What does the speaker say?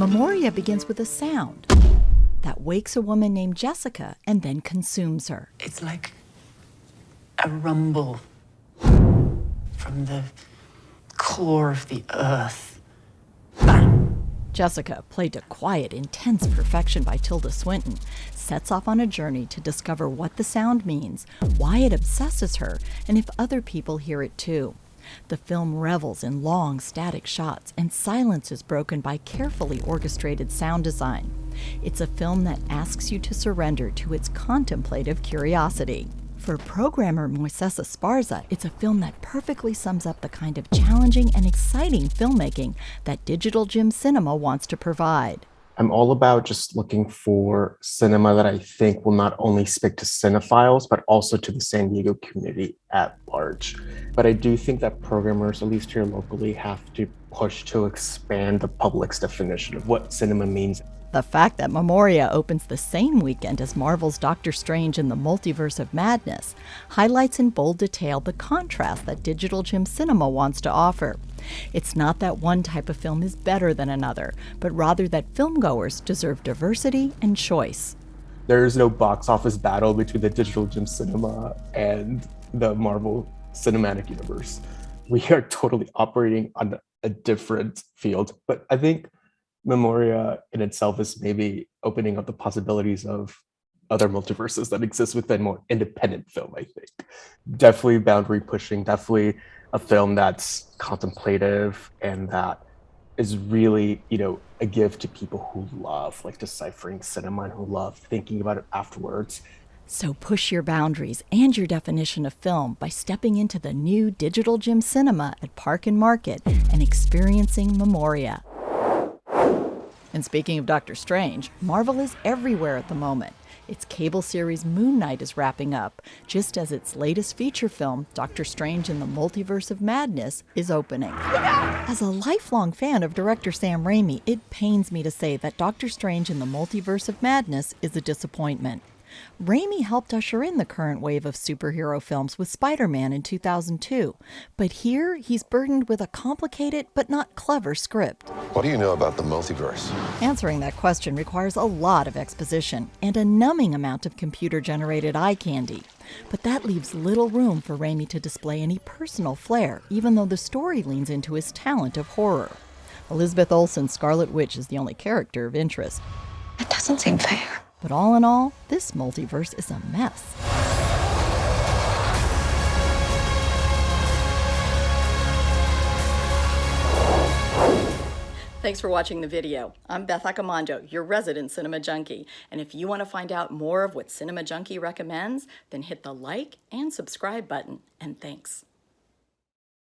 Memoria begins with a sound that wakes a woman named Jessica and then consumes her. It's like a rumble from the core of the earth. Bang! Jessica, played to quiet, intense perfection by Tilda Swinton, sets off on a journey to discover what the sound means, why it obsesses her, and if other people hear it too. The film revels in long, static shots, and silence is broken by carefully orchestrated sound design. It's a film that asks you to surrender to its contemplative curiosity. For programmer Moises Esparza, it's a film that perfectly sums up the kind of challenging and exciting filmmaking that digital gym cinema wants to provide. I'm all about just looking for cinema that I think will not only speak to cinephiles, but also to the San Diego community at large. But I do think that programmers, at least here locally, have to push to expand the public's definition of what cinema means. The fact that Memoria opens the same weekend as Marvel's Doctor Strange in the Multiverse of Madness highlights in bold detail the contrast that digital gym cinema wants to offer. It's not that one type of film is better than another, but rather that filmgoers deserve diversity and choice. There is no box office battle between the digital gym cinema and the Marvel Cinematic Universe. We are totally operating on a different field, but I think Memoria in itself is maybe opening up the possibilities of other multiverses that exist within more independent film, I think. Definitely boundary pushing, definitely a film that's contemplative and that is really, a gift to people who love like deciphering cinema and who love thinking about it afterwards. So push your boundaries and your definition of film by stepping into the new digital gym cinema at Park and Market and experiencing Memoria. And speaking of Doctor Strange, Marvel is everywhere at the moment. Its cable series Moon Knight is wrapping up, just as its latest feature film, Doctor Strange in the Multiverse of Madness, is opening. As a lifelong fan of director Sam Raimi, it pains me to say that Doctor Strange in the Multiverse of Madness is a disappointment. Raimi helped usher in the current wave of superhero films with Spider-Man in 2002, but here he's burdened with a complicated but not clever script. What do you know about the multiverse? Answering that question requires a lot of exposition and a numbing amount of computer-generated eye candy. But that leaves little room for Raimi to display any personal flair, even though the story leans into his talent of horror. Elizabeth Olsen's Scarlet Witch is the only character of interest. That doesn't seem fair. But all in all, this multiverse is a mess. Thanks for watching the video. I'm Beth Accomando, your resident cinema junkie. And if you want to find out more of what Cinema Junkie recommends, then hit the like and subscribe button. And thanks.